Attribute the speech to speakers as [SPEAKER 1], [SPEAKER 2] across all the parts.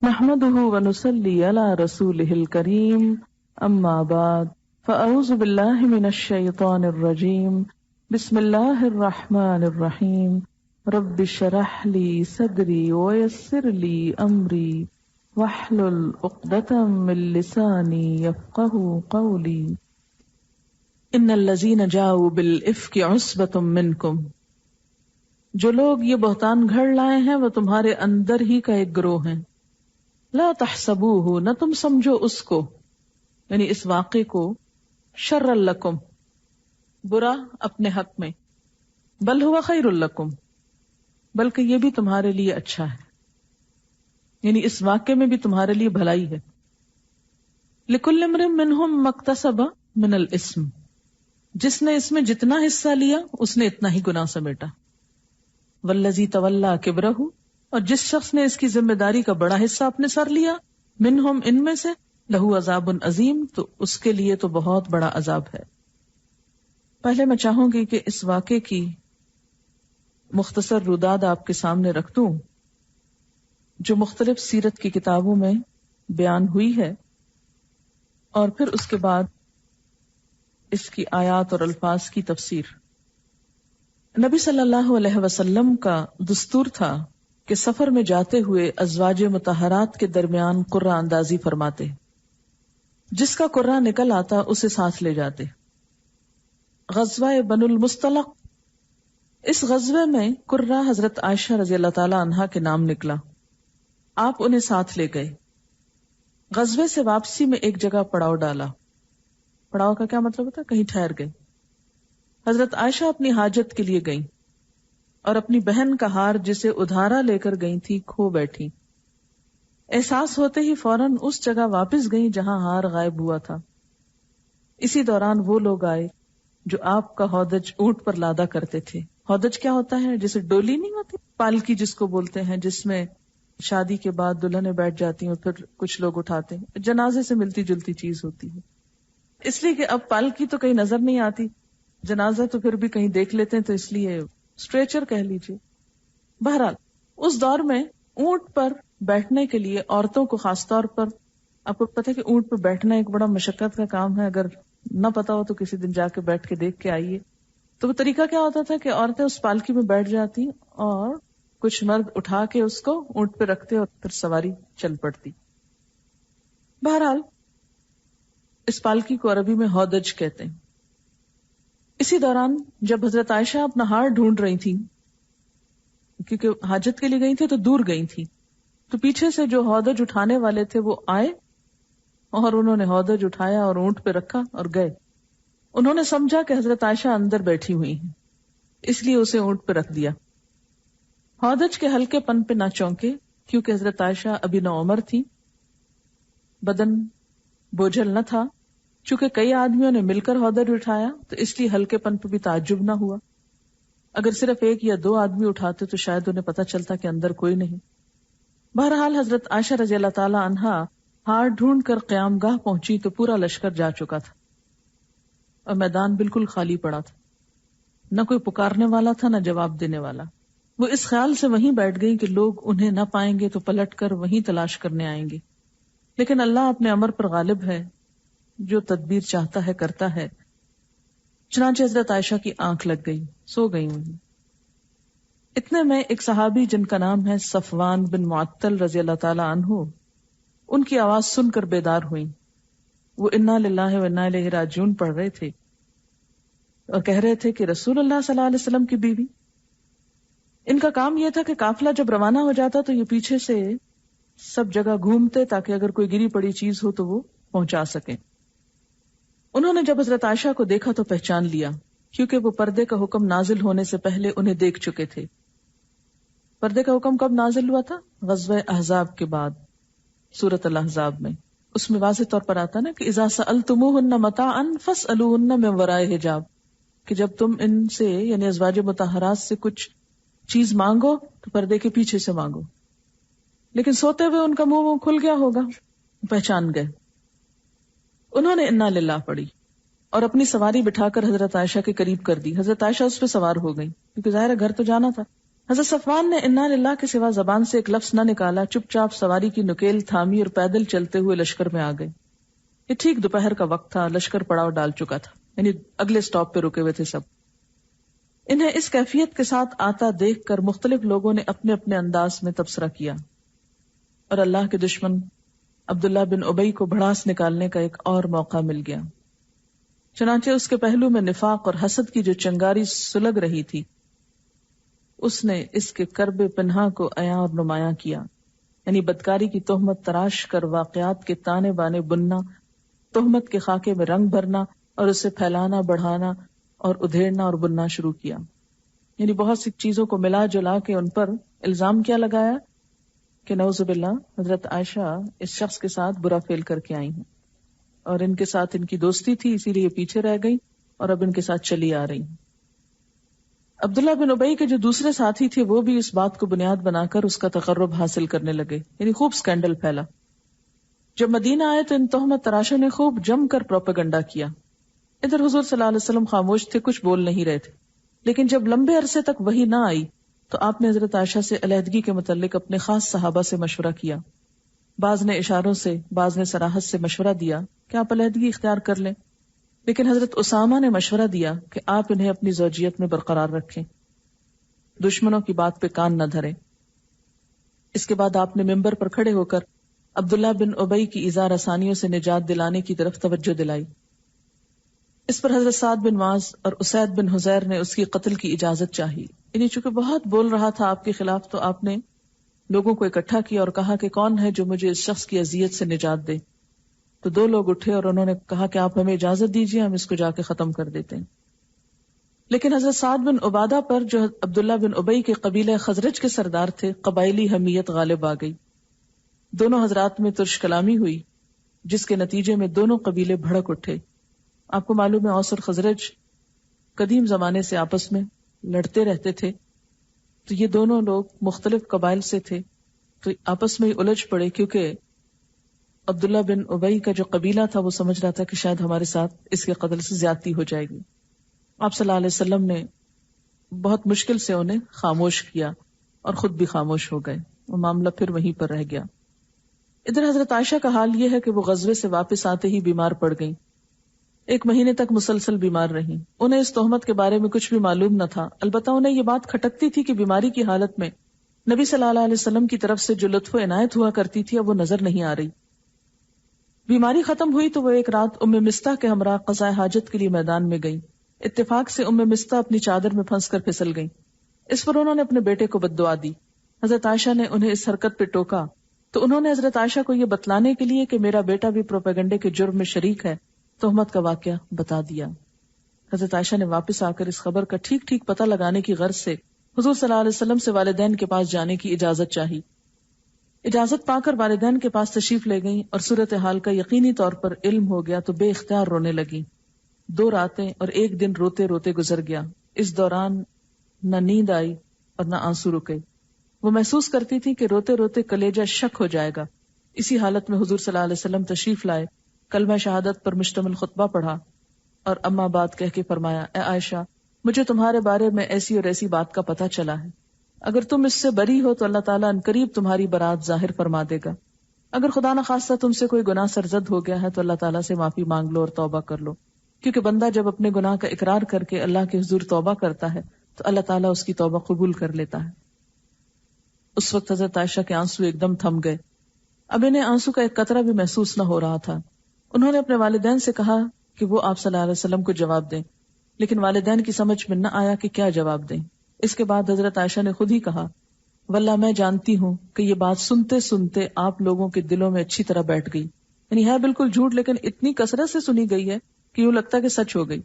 [SPEAKER 1] نحمده ونصلي على رسوله الكريم اما بعد فاعوذ بالله من الشيطان الرجيم بسم الله الرحمن الرحيم رب اشرح لي صدري ويسر لي امري واحلل عقدة من لساني يفقهوا قولي ان الذين جاءوا بالافك عصبة منكم، جو لوگ یہ بہتان گھڑ لائے ہیں وہ تمہارے اندر ہی کا ایک گروہ ہیں. لا تحسبوه، نہ تم سمجھو اس کو، یعنی اس واقعے کو، شر لکم، برا اپنے حق میں، بل ہوا خیر لکم، بلکہ یہ بھی تمہارے لیے اچھا ہے، یعنی اس واقعے میں بھی تمہارے لیے بھلائی ہے. لکل امرئ منہم ما اکتسب من الاسم، جس نے اس میں جتنا حصہ لیا اس نے اتنا ہی گناہ سمیٹا. والذی تولی کبرہ، اور جس شخص نے اس کی ذمہ داری کا بڑا حصہ اپنے سر لیا، منہم، ان میں سے، لہو عذاب عظیم، تو اس کے لیے تو بہت بڑا عذاب ہے. پہلے میں چاہوں گی کہ اس واقعے کی مختصر روداد آپ کے سامنے رکھ دوں جو مختلف سیرت کی کتابوں میں بیان ہوئی ہے، اور پھر اس کے بعد اس کی آیات اور الفاظ کی تفسیر. نبی صلی اللہ علیہ وسلم کا دستور تھا کہ سفر میں جاتے ہوئے ازواج مطہرات کے درمیان قرہ اندازی فرماتے، جس کا قرہ نکل آتا اسے ساتھ لے جاتے. غزوہ بنو المصطلق، اس غزوے میں قرہ حضرت عائشہ رضی اللہ تعالی عنہا کے نام نکلا، آپ انہیں ساتھ لے گئے. غزوے سے واپسی میں ایک جگہ پڑاؤ ڈالا. پڑاؤ کا کیا مطلب ہوتا ہے؟ کہیں ٹھہر گئے. حضرت عائشہ اپنی حاجت کے لیے گئیں اور اپنی بہن کا ہار جسے ادھارا لے کر گئی تھی کھو بیٹھی. احساس ہوتے ہی فوراً اس جگہ واپس گئیں جہاں ہار غائب ہوا تھا. اسی دوران وہ لوگ آئے جو آپ کا ہودج اونٹ پر لادا کرتے تھے. ہودج کیا ہوتا ہے؟ جسے ڈولی نہیں ہوتی، پالکی جس کو بولتے ہیں، جس میں شادی کے بعد دلہنیں بیٹھ جاتی ہیں اور پھر کچھ لوگ اٹھاتے ہیں. جنازے سے ملتی جلتی چیز ہوتی ہے، اس لیے کہ اب پالکی تو کہیں نظر نہیں آتی، جنازہ تو پھر بھی کہیں دیکھ لیتے ہیں، تو اس لیے اسٹریچر کہہ لیجیے. بہرحال اس دور میں اونٹ پر بیٹھنے کے لیے عورتوں کو خاص طور پر، آپ کو پتہ ہے کہ اونٹ پر بیٹھنا ایک بڑا مشقت کا کام ہے، اگر نہ پتا ہو تو کسی دن جا کے بیٹھ کے دیکھ کے آئیے. تو وہ طریقہ کیا ہوتا تھا کہ عورتیں اس پالکی میں بیٹھ جاتی اور کچھ مرد اٹھا کے اس کو اونٹ پہ رکھتے اور پھر سواری چل پڑتی. بہرحال اس پالکی کو عربی میں ہودج کہتے ہیں. اسی دوران جب حضرت عائشہ اپنا ہار ڈھونڈ رہی تھی، کیونکہ حاجت کے لیے گئی تھی تو دور گئی تھی، تو پیچھے سے جو ہودج اٹھانے والے تھے وہ آئے اور انہوں نے ہودج اٹھایا اور اونٹ پہ رکھا اور گئے. انہوں نے سمجھا کہ حضرت عائشہ اندر بیٹھی ہوئی ہیں، اس لیے اسے اونٹ پہ رکھ دیا. ہودج کے ہلکے پن پہ نہ چونکے، کیونکہ حضرت عائشہ ابھی نوعمر تھی، بدن بوجھل نہ تھا. چونکہ کئی آدمیوں نے مل کر ہودج اٹھایا تو اس لیے ہلکے پن پہ بھی تعجب نہ ہوا. اگر صرف ایک یا دو آدمی اٹھاتے تو شاید انہیں پتہ چلتا کہ اندر کوئی نہیں. بہرحال حضرت عائشہ رضی اللہ تعالی عنہا ہار ڈھونڈ کر قیام گاہ پہنچی تو پورا لشکر جا چکا تھا اور میدان بالکل خالی پڑا تھا. نہ کوئی پکارنے والا تھا نہ جواب دینے والا. وہ اس خیال سے وہیں بیٹھ گئی کہ لوگ انہیں نہ پائیں گے تو پلٹ کر وہیں تلاش کرنے آئیں گے. لیکن اللہ اپنے امر پر غالب ہے، جو تدبیر چاہتا ہے کرتا ہے. چنانچہ حضرت عائشہ کی آنکھ لگ گئی، سو گئی وہیں. اتنے میں ایک صحابی جن کا نام ہے صفوان بن معطل رضی اللہ تعالی عنہ، ان کی آواز سن کر بیدار ہوئی. وہ انا للہ و انا الیہ راجعون پڑھ رہے تھے اور کہہ رہے تھے کہ رسول اللہ صلی اللہ علیہ وسلم کی بیوی. ان کا کام یہ تھا کہ قافلہ جب روانہ ہو جاتا تو یہ پیچھے سے سب جگہ گھومتے تاکہ اگر کوئی گری پڑی چیز ہو تو وہ پہنچا سکیں. انہوں نے جب حضرت عائشہ کو دیکھا تو پہچان لیا، کیونکہ وہ پردے کا حکم نازل ہونے سے پہلے انہیں دیکھ چکے تھے. پردے کا حکم کب نازل ہوا تھا؟ غزوہ احزاب کے بعد، سورۃ الاحزاب میں. اس میں واضح طور پر آتا نا کہ اذا سألتموهن متاعا فاسألوهن من وراء حجاب، کہ جب تم ان سے یعنی ازواج مطہرات سے کچھ چیز مانگو تو پردے کے پیچھے سے مانگو. لیکن سوتے ہوئے ان کا منہ کھل گیا ہوگا، پہچان گئے. انہوں نے انا للہ پڑھی اور اپنی سواری بٹھا کر حضرت عائشہ کے قریب کر دی. حضرت عائشہ اس پہ سوار ہو گئی کیونکہ ظاہر ہے گھر تو جانا تھا. حضرت صفوان نے انا للہ کے سوا زبان سے ایک لفظ نہ نکالا، چپ چاپ سواری کی نکیل تھامی اور پیدل چلتے ہوئے لشکر میں آ گئے۔ یہ ٹھیک دوپہر کا وقت تھا، لشکر پڑاؤ ڈال چکا تھا، یعنی اگلے سٹاپ پہ رکے ہوئے تھے سب۔ انہیں اس کیفیت کے ساتھ آتا دیکھ کر مختلف لوگوں نے اپنے اپنے انداز میں تبصرہ کیا، اور اللہ کے دشمن عبداللہ بن ابی کو بھڑاس نکالنے کا ایک اور موقع مل گیا۔ چنانچہ اس کے پہلو میں نفاق اور حسد کی جو چنگاری سلگ رہی تھی، اس نے اس کے کرب پنہا کو عیاں اور نمایاں کیا، یعنی بدکاری کی تہمت تراش کر واقعات کے تانے بانے بننا، تہمت کے خاکے میں رنگ بھرنا اور اسے پھیلانا، بڑھانا اور ادھیڑنا اور بننا شروع کیا۔ یعنی بہت سی چیزوں کو ملا جلا کے ان پر الزام کیا لگایا کہ نعوذ باللہ حضرت عائشہ اس شخص کے ساتھ برا فعل کر کے آئی ہیں، اور ان کے ساتھ ان کی دوستی تھی، اسی لیے پیچھے رہ گئی اور اب ان کے ساتھ چلی آ رہی ہیں۔ عبداللہ بن ابی کے جو دوسرے ساتھی تھے وہ بھی اس بات کو بنیاد بنا کر اس کا تقرب حاصل کرنے لگے، یعنی خوب سکینڈل پھیلا۔ جب مدینہ آئے تو ان تہمت تراشوں نے خوب جم کر پروپیگنڈا کیا۔ ادھر حضور صلی اللہ علیہ وسلم خاموش تھے، کچھ بول نہیں رہے تھے، لیکن جب لمبے عرصے تک وحی نہ آئی تو آپ نے حضرت عائشہ سے علیحدگی کے متعلق اپنے خاص صحابہ سے مشورہ کیا۔ بعض نے اشاروں سے، بعض نے صراحت سے مشورہ دیا کہ آپ علیحدگی اختیار کر لیں، لیکن حضرت اسامہ نے مشورہ دیا کہ آپ انہیں اپنی زوجیت میں برقرار رکھیں، دشمنوں کی بات پہ کان نہ دھریں۔ اس کے بعد آپ نے ممبر پر کھڑے ہو کر عبداللہ بن ابی کی ایذا رسانیوں سے نجات دلانے کی طرف توجہ دلائی۔ اس پر حضرت سعد بن معاذ اور اسید بن حذیر نے اس کی قتل کی اجازت چاہی، یعنی چونکہ بہت بول رہا تھا آپ کے خلاف، تو آپ نے لوگوں کو اکٹھا کیا اور کہا کہ کون ہے جو مجھے اس شخص کی اذیت سے نجات دے؟ تو 2 لوگ اٹھے اور انہوں نے کہا کہ آپ ہمیں اجازت دیجیے، ہم اس کو جا کے ختم کر دیتے ہیں۔ لیکن حضرت سعد بن عبادہ پر، جو عبداللہ بن ابی کے قبیلہ خزرج کے سردار تھے، قبائلی حمیت غالب آ گئی۔ دونوں حضرات میں ترش کلامی ہوئی، جس کے نتیجے میں دونوں قبیلے بھڑک اٹھے۔ آپ کو معلوم ہے اوس اور خزرج قدیم زمانے سے آپس میں لڑتے رہتے تھے، تو یہ دونوں لوگ مختلف قبائل سے تھے، تو آپس میں ہی الجھ پڑے، کیونکہ عبداللہ بن ابی کا جو قبیلہ تھا وہ سمجھ رہا تھا کہ شاید ہمارے ساتھ اس کے قتل سے زیادتی ہو جائے گی۔ آپ صلی اللہ علیہ وسلم نے بہت مشکل سے انہیں خاموش کیا اور خود بھی خاموش ہو گئے، وہ معاملہ پھر وہیں پر رہ گیا۔ ادھر حضرت عائشہ کا حال یہ ہے کہ وہ غزوے سے واپس آتے ہی بیمار پڑ گئیں، 1 مہینے تک مسلسل بیمار رہیں۔ انہیں اس تہمت کے بارے میں کچھ بھی معلوم نہ تھا، البتہ انہیں یہ بات کھٹکتی تھی کہ بیماری کی حالت میں نبی صلی اللہ علیہ وسلم کی طرف سے جو لطف و عنایت ہوا کرتی تھی اب وہ نظر نہیں آ رہی۔ بیماری ختم ہوئی تو وہ ایک رات ام مستح کے ہمراہ قضاء حاجت کے لیے میدان میں گئیں۔ اتفاق سے ام مستح اپنی چادر میں پھنس کر پھسل گئیں۔ اس پر انہوں نے اپنے بیٹے کو بد دعا دی۔ حضرت عائشہ نے انہیں اس حرکت پہ ٹوکا تو انہوں نے حضرت عائشہ کو یہ بتلانے کے لیے کہ میرا بیٹا بھی پروپیگنڈے کے جرم میں شریک ہے، تہمت کا واقعہ بتا دیا۔ حضرت عائشہ نے واپس آ کر اس خبر کا ٹھیک ٹھیک پتہ لگانے کی غرض سے حضور صلی اللہ علیہ وسلم سے والدین کے پاس جانے کی اجازت چاہی۔ اجازت پا کر والدین کے پاس تشریف لے گئیں اور صورتحال کا یقینی طور پر علم ہو گیا تو بے اختیار رونے لگیں۔ 2 راتیں اور 1 دن روتے روتے گزر گیا۔ اس دوران نہ نیند آئی اور نہ آنسو رکے۔ وہ محسوس کرتی تھی کہ روتے روتے کلیجہ شک ہو جائے گا۔ اسی حالت میں حضور صلی اللہ علیہ وسلم تشریف لائے، کلمہ شہادت پر مشتمل خطبہ پڑھا اور اما بات کہہ کے فرمایا، اے عائشہ، مجھے تمہارے بارے میں ایسی اور ایسی بات کا پتہ چلا ہے۔ اگر تم اس سے بری ہو تو اللہ تعالیٰ ان قریب تمہاری برات ظاہر فرما دے گا۔ اگر خدا نخواستہ تم سے کوئی گناہ سرزد ہو گیا ہے تو اللہ تعالیٰ سے معافی مانگ لو اور توبہ کر لو، کیونکہ بندہ جب اپنے گناہ کا اقرار کر کے اللہ کے حضور توبہ کرتا ہے تو اللہ تعالیٰ اس کی توبہ قبول کر لیتا ہے۔ اس وقت حضرت عائشہ کے آنسو ایک دم تھم گئے، اب انہیں آنسو کا ایک قطرہ بھی محسوس نہ ہو رہا تھا۔ انہوں نے اپنے والدین سے کہا کہ وہ آپ صلی اللہ علیہ وسلم کو جواب دیں، لیکن والدین کی سمجھ میں نہ آیا کہ کیا جواب دیں۔ اس کے بعد حضرت عائشہ نے خود ہی کہا، واللہ میں جانتی ہوں کہ یہ بات سنتے سنتے آپ لوگوں کے دلوں میں اچھی طرح بیٹھ گئی، یعنی ہے بالکل جھوٹ لیکن اتنی کثرت سے سنی گئی ہے کہ یوں لگتا کہ سچ ہو گئی،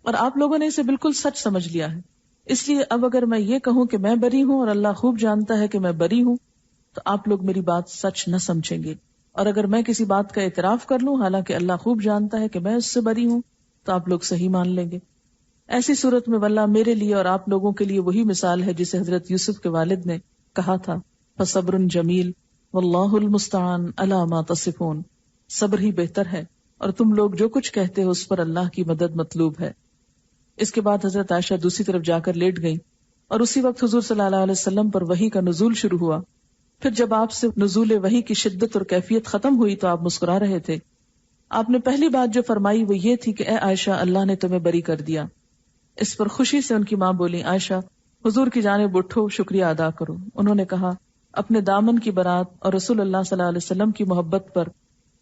[SPEAKER 1] اور آپ لوگوں نے اسے بالکل سچ سمجھ لیا ہے۔ اس لیے اب اگر میں یہ کہوں کہ میں بری ہوں اور اللہ خوب جانتا ہے کہ میں بری ہوں تو آپ لوگ میری بات سچ نہ سمجھیں گے، اور اگر میں کسی بات کا اعتراف کر لوں حالانکہ اللہ خوب جانتا ہے کہ میں اس سے بری ہوں تو آپ لوگ صحیح مان لیں گے۔ ایسی صورت میں واللہ میرے لیے اور آپ لوگوں کے لیے وہی مثال ہے جسے حضرت یوسف کے والد نے کہا تھا، فصبر جمیل واللہ المستعان علی ما تصفون، صبر ہی بہتر ہے اور تم لوگ جو کچھ کہتے ہو اس پر اللہ کی مدد مطلوب ہے۔ اس کے بعد حضرت عائشہ دوسری طرف جا کر لیٹ گئیں اور اسی وقت حضور صلی اللہ علیہ وسلم پر وحی کا نزول شروع ہوا. پھر جب آپ سے نزول وحی کی شدت اور کیفیت ختم ہوئی تو آپ مسکرا رہے تھے. آپ نے پہلی بات جو فرمائی وہ یہ تھی کہ اے عائشہ اللہ نے تمہیں بری کر دیا. اس پر خوشی سے ان کی ماں بولی عائشہ حضور کی جانب اٹھو شکریہ ادا کرو. انہوں نے کہا اپنے دامن کی برات اور رسول اللہ صلی اللہ علیہ وسلم کی محبت پر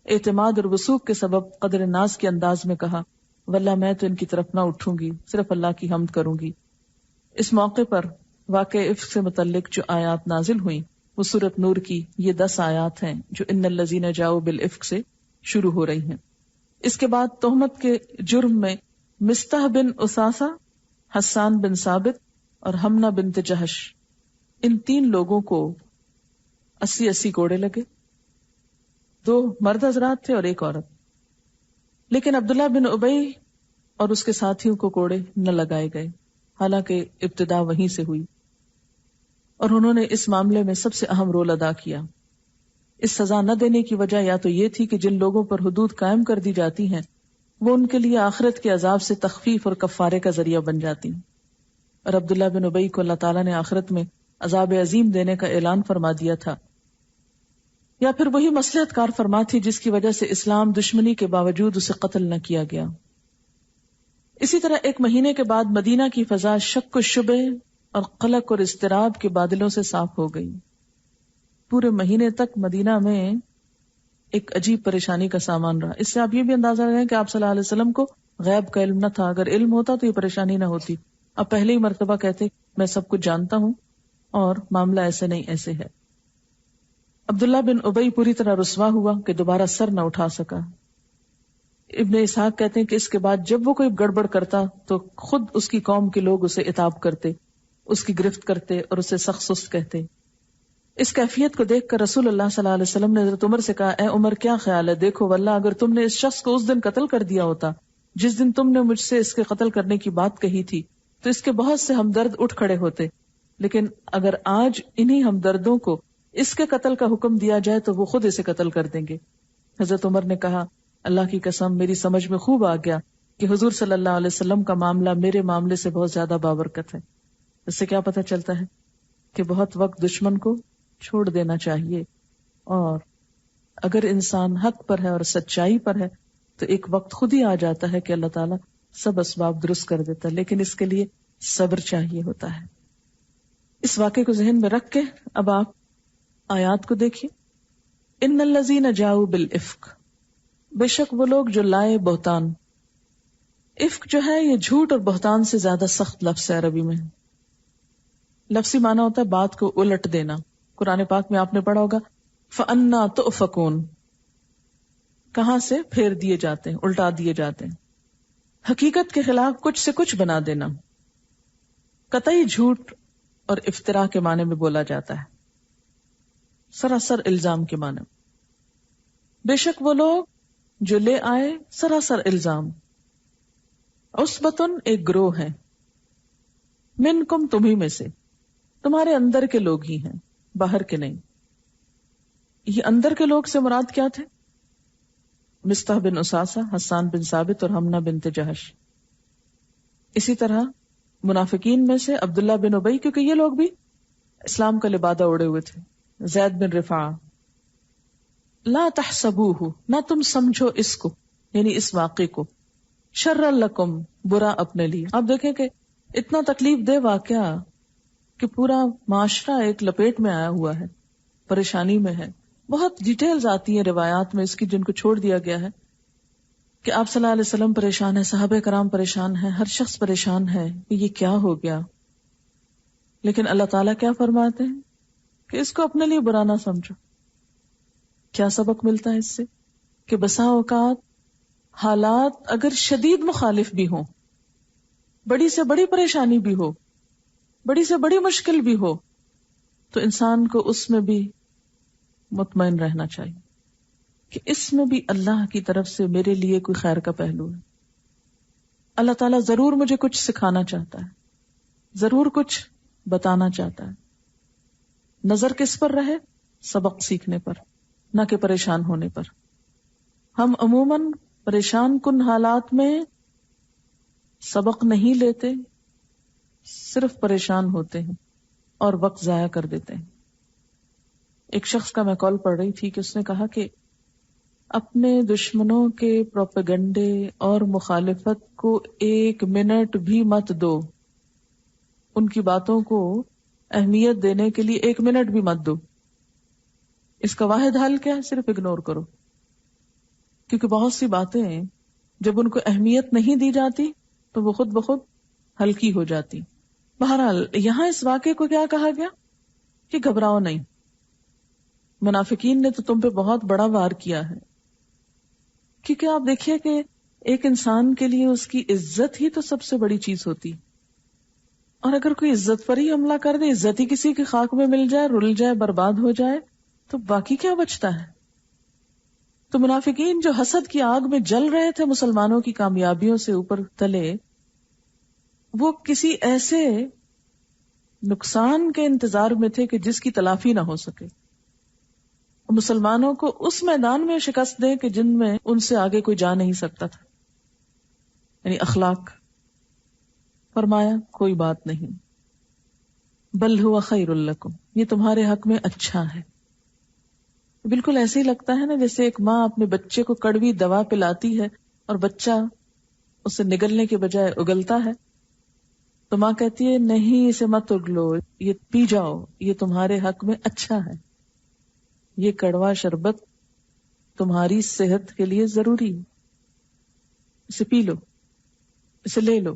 [SPEAKER 1] اعتماد اور وثوق کے سبب قدر ناز کے انداز میں کہا واللہ میں تو ان کی طرف نہ اٹھوں گی، صرف اللہ کی حمد کروں گی. اس موقع پر واقع افک سے متعلق جو آیات نازل ہوئیں وہ سورۃ نور کی یہ 10 آیات ہیں جو ان الذین جاؤ بالافک سے شروع ہو رہی ہیں. اس کے بعد تہمت کے جرم میں مستح بن اساسہ، حسان بن ثابت اور حمنہ بنت جہش ان 3 لوگوں کو 80 کوڑے لگے. 2 مرد حضرات تھے اور 1 عورت. لیکن عبداللہ بن ابی اور اس کے ساتھیوں کو کوڑے نہ لگائے گئے، حالانکہ ابتدا وہیں سے ہوئی، اور انہوں نے اس معاملے میں سب سے اہم رول ادا کیا. اس سزا نہ دینے کی وجہ یا تو یہ تھی کہ جن لوگوں پر حدود قائم کر دی جاتی ہیں وہ ان کے لیے آخرت کے عذاب سے تخفیف اور کفارے کا ذریعہ بن جاتی ہیں، اور عبداللہ بن ابی کو اللہ تعالیٰ نے آخرت میں عذاب عظیم دینے کا اعلان فرما دیا تھا، یا پھر وہی مصلحت کار فرما تھی جس کی وجہ سے اسلام دشمنی کے باوجود اسے قتل نہ کیا گیا. اسی طرح 1 مہینے کے بعد مدینہ کی فضا شک و شبہ اور قلق اور اضطراب کے بادلوں سے صاف ہو گئی. پورے مہینے تک مدینہ میں ایک عجیب پریشانی کا سامان رہا. اس سے آپ یہ بھی اندازہ لگائیں کہ آپ صلی اللہ علیہ وسلم کو غیب کا علم نہ تھا. اگر علم ہوتا تو یہ پریشانی نہ ہوتی. اب پہلے ہی مرتبہ کہتے میں سب کچھ جانتا ہوں اور معاملہ ایسے نہیں ایسے ہے. عبداللہ بن ابی پوری طرح رسوا ہوا کہ دوبارہ سر نہ اٹھا سکا. ابن اسحاق کہتے ہیں کہ اس کے بعد جب وہ کوئی گڑبڑ کرتا تو خود اس کی قوم کے لوگ اسے عتاب کرتے، اس کی گرفت کرتے اور اسے سخت سست کہتے. اس کیفیت کو دیکھ کر رسول اللہ صلی اللہ علیہ وسلم نے حضرت عمر سے کہا اے عمر کیا خیال ہے؟ دیکھو واللہ اگر تم نے اس شخص کو اس دن قتل کر دیا ہوتا جس دن تم نے مجھ سے اس کے قتل کرنے کی بات کہی تھی تو اس کے بہت سے ہمدرد اٹھ کھڑے ہوتے، لیکن اگر آج انہی ہمدردوں کو اس کے قتل کا حکم دیا جائے تو وہ خود اسے قتل کر دیں گے. حضرت عمر نے کہا اللہ کی قسم میری سمجھ میں خوب آ گیا کہ حضور صلی اللہ علیہ وسلم کا معاملہ میرے معاملے سے بہت زیادہ بابرکت ہے. اس سے کیا پتہ چلتا ہے کہ بہت وقت دشمن کو چھوڑ دینا چاہیے، اور اگر انسان حق پر ہے اور سچائی پر ہے تو ایک وقت خود ہی آ جاتا ہے کہ اللہ تعالیٰ سب اسباب درست کر دیتا ہے، لیکن اس کے لیے صبر چاہیے ہوتا ہے. اس واقعے کو ذہن میں رکھ کے اب آپ آیات کو دیکھیے. ان الذین جاؤ بالافک، بے شک وہ لوگ جو لائے بہتان. افک جو ہے یہ جھوٹ اور بہتان سے زیادہ سخت لفظ ہے عربی میں. لفظی معنی ہوتا ہے بات کو الٹ دینا. قرآن پاک میں آپ نے پڑھا ہوگا فَأَنَّا تُؤْفَكُونَ، کہاں سے پھیر دیے جاتے ہیں، الٹا دیے جاتے ہیں. حقیقت کے خلاف کچھ سے کچھ بنا دینا قطعی جھوٹ اور افتراء کے معنی میں بولا جاتا ہے، سراسر الزام کے معنی. بے شک وہ لوگ جو لے آئے سراسر الزام. عصبتن ایک گروہ ہے، منکم تمہیں میں سے، تمہارے اندر کے لوگ ہی ہیں باہر کے نہیں. یہ اندر کے لوگ سے مراد کیا تھے؟ مستح بن اساسہ، حسان بن ثابت اور حمنہ بنت جہش. اسی طرح منافقین میں سے عبداللہ بن ابی، کیونکہ یہ لوگ بھی اسلام کا لبادہ اوڑے ہوئے تھے. زید بن رفاع. لا تحسبوہ، نہ تم سمجھو اس کو یعنی اس واقعے کو، شر لکم، برا اپنے لیے. آپ دیکھیں کہ اتنا تکلیف دہ واقعہ کہ پورا معاشرہ ایک لپیٹ میں آیا ہوا ہے، پریشانی میں ہے. بہت ڈیٹیلز آتی ہیں روایات میں اس کی جن کو چھوڑ دیا گیا ہے کہ آپ صلی اللہ علیہ وسلم پریشان ہے، صحابہ کرام پریشان ہیں، ہر شخص پریشان ہے کہ یہ کیا ہو گیا. لیکن اللہ تعالیٰ کیا فرماتے ہیں کہ اس کو اپنے لیے برا نہ سمجھو. کیا سبق ملتا ہے اس سے؟ کہ بسا اوقات حالات اگر شدید مخالف بھی ہوں، بڑی سے بڑی پریشانی بھی ہو، بڑی سے بڑی مشکل بھی ہو، تو انسان کو اس میں بھی مطمئن رہنا چاہیے کہ اس میں بھی اللہ کی طرف سے میرے لیے کوئی خیر کا پہلو ہے. اللہ تعالیٰ ضرور مجھے کچھ سکھانا چاہتا ہے، ضرور کچھ بتانا چاہتا ہے. نظر کس پر رہے؟ سبق سیکھنے پر، نہ کہ پریشان ہونے پر. ہم عموماً پریشان کن حالات میں سبق نہیں لیتے صرف پریشان ہوتے ہیں اور وقت ضائع کر دیتے ہیں. ایک شخص کا میں کال پڑھ رہی تھی کہ اس نے کہا کہ اپنے دشمنوں کے پروپیگنڈے اور مخالفت کو 1 منٹ بھی مت دو. ان کی باتوں کو اہمیت دینے کے لیے 1 منٹ بھی مت دو. اس کا واحد حل کیا ہے؟ صرف اگنور کرو. کیونکہ بہت سی باتیں جب ان کو اہمیت نہیں دی جاتی تو وہ خود بخود ہلکی ہو جاتی. بہرحال یہاں اس واقعے کو کیا کہا گیا کہ گھبراؤ نہیں. منافقین نے تو تم پہ بہت بڑا وار کیا ہے. کیونکہ آپ دیکھیے کہ ایک انسان کے لیے اس کی عزت ہی تو سب سے بڑی چیز ہوتی. اور اگر کوئی عزت پر ہی حملہ کر دے، عزت ہی کسی کی خاک میں مل جائے، رل جائے، برباد ہو جائے، تو باقی کیا بچتا ہے؟ تو منافقین جو حسد کی آگ میں جل رہے تھے مسلمانوں کی کامیابیوں سے اوپر تلے، وہ کسی ایسے نقصان کے انتظار میں تھے کہ جس کی تلافی نہ ہو سکے. مسلمانوں کو اس میدان میں شکست دیں کہ جن میں ان سے آگے کوئی جا نہیں سکتا تھا، یعنی اخلاق. فرمایا کوئی بات نہیں، بل ہوا خیر لکم، یہ تمہارے حق میں اچھا ہے. بالکل ایسے ہی لگتا ہے نا جیسے ایک ماں اپنے بچے کو کڑوی دوا پلاتی ہے اور بچہ اسے نگلنے کے بجائے اگلتا ہے، تو ماں کہتی ہے نہیں اسے مت اگلو، یہ پی جاؤ، یہ تمہارے حق میں اچھا ہے، یہ کڑوا شربت تمہاری صحت کے لیے ضروری ہے، اسے پی لو، اسے لے لو.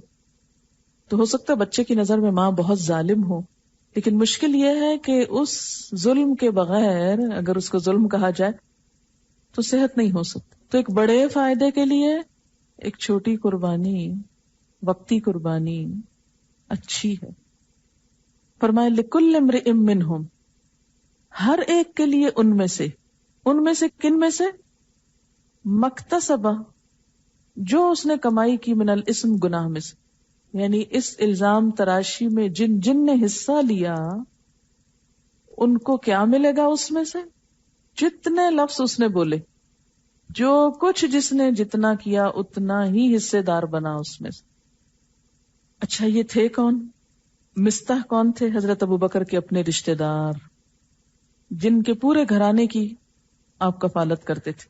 [SPEAKER 1] تو ہو سکتا ہے بچے کی نظر میں ماں بہت ظالم ہو، لیکن مشکل یہ ہے کہ اس ظلم کے بغیر اگر اس کو ظلم کہا جائے تو صحت نہیں ہو سکتی. تو ایک بڑے فائدے کے لیے ایک چھوٹی قربانی، وقتی قربانی اچھی ہے. فرمائے لکل امرئ منہم، ہر ایک کے لیے ان میں سے کن میں سے؟ مکتسبہ، جو اس نے کمائی کی، من الاسم، گناہ میں سے. یعنی اس الزام تراشی میں جن نے حصہ لیا ان کو کیا ملے گا اس میں سے؟ جتنے لفظ اس نے بولے، جو کچھ جس نے جتنا کیا اتنا ہی حصے دار بنا اس میں سے. اچھا یہ تھے کون؟ مستح کون تھے؟ حضرت ابوبکر کے اپنے رشتہ دار، جن کے پورے گھرانے کی آپ کفالت کرتے تھے.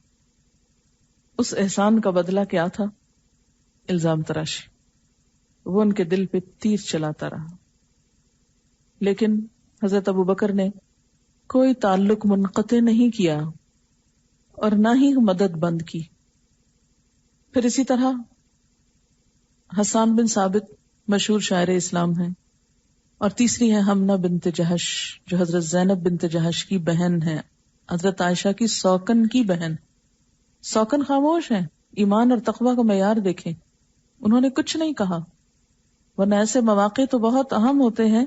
[SPEAKER 1] اس احسان کا بدلہ کیا تھا؟ الزام تراشی. وہ ان کے دل پہ تیر چلاتا رہا، لیکن حضرت ابوبکر نے کوئی تعلق منقطع نہیں کیا اور نہ ہی مدد بند کی. پھر اسی طرح حسان بن ثابت مشہور شاعر اسلام ہیں، اور تیسری ہے حمنہ بنت جہش جو حضرت زینب بنت جہش کی بہن ہے، حضرت عائشہ کی سوکن کی بہن. سوکن خاموش ہیں، ایمان اور تقوی کا معیار دیکھیں، انہوں نے کچھ نہیں کہا. ورنہ ایسے مواقع تو بہت اہم ہوتے ہیں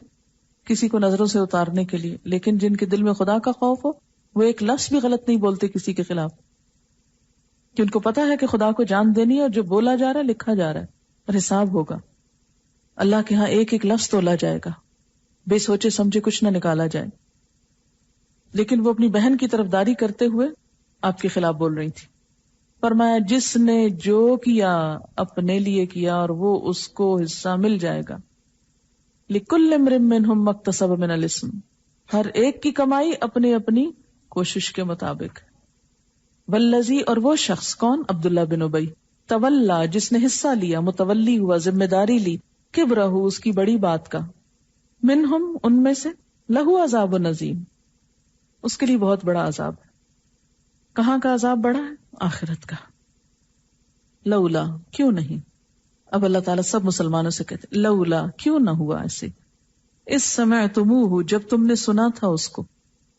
[SPEAKER 1] کسی کو نظروں سے اتارنے کے لیے، لیکن جن کے دل میں خدا کا خوف ہو وہ ایک لفظ بھی غلط نہیں بولتے کسی کے خلاف، کہ ان کو پتا ہے کہ خدا کو جان دینی ہے اور جو بولا جا رہا ہے لکھا جا رہا ہے اور حساب ہوگا. اللہ کے ہاں ایک ایک لفظ تولا جائے گا، بے سوچے سمجھے کچھ نہ نکالا جائے. لیکن وہ اپنی بہن کی طرفداری کرتے ہوئے آپ کے خلاف بول رہی تھی. فرمایا جس نے جو کیا اپنے لیے کیا اور وہ اس کو حصہ مل جائے گا. لِكُلِّ امْرٍ مِّنْهُمْ مَا اكْتَسَبَ مِنَ الْإِثْمِ، ہر ایک کی کمائی اپنی اپنی کوشش کے مطابق. والذی، اور وہ شخص کون؟ عبداللہ بن ابی، تولا، جس نے حصہ لیا، متولی ہوا، ذمہ داری لی، کبرہ، اس کی بڑی بات کا، منہم، ان میں سے، لہو عذاب عظیم، اس کے لیے بہت بڑا عذاب ہے. کہاں کا عذاب بڑا ہے؟ آخرت کا. لولا، کیوں نہیں؟ اب اللہ تعالیٰ سب مسلمانوں سے کہتے لولا، کیوں نہ ہوا ایسے؟ اس سمعتموہ، جب تم نے سنا تھا اس کو،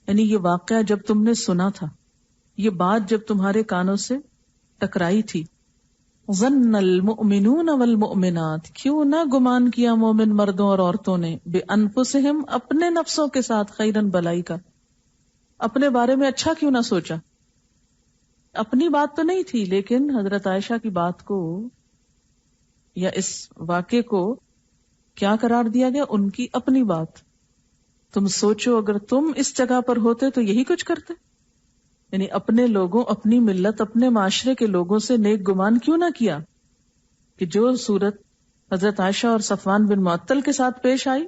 [SPEAKER 1] یعنی یہ واقعہ جب تم نے سنا تھا، یہ بات جب تمہارے کانوں سے ٹکرائی تھی. ظن المؤمنون والمؤمنات، کیوں نہ گمان کیا مومن مردوں اور عورتوں نے، بانفسہم، اپنے نفسوں کے ساتھ، خیرن، بلائی کا، اپنے بارے میں اچھا کیوں نہ سوچا. اپنی بات تو نہیں تھی، لیکن حضرت عائشہ کی بات کو یا اس واقعے کو کیا قرار دیا گیا؟ ان کی اپنی بات. تم سوچو اگر تم اس جگہ پر ہوتے تو یہی کچھ کرتے. یعنی اپنے لوگوں، اپنی ملت، اپنے معاشرے کے لوگوں سے نیک گمان کیوں نہ کیا کہ جو صورت حضرت عائشہ اور صفوان بن معطل کے ساتھ پیش آئی.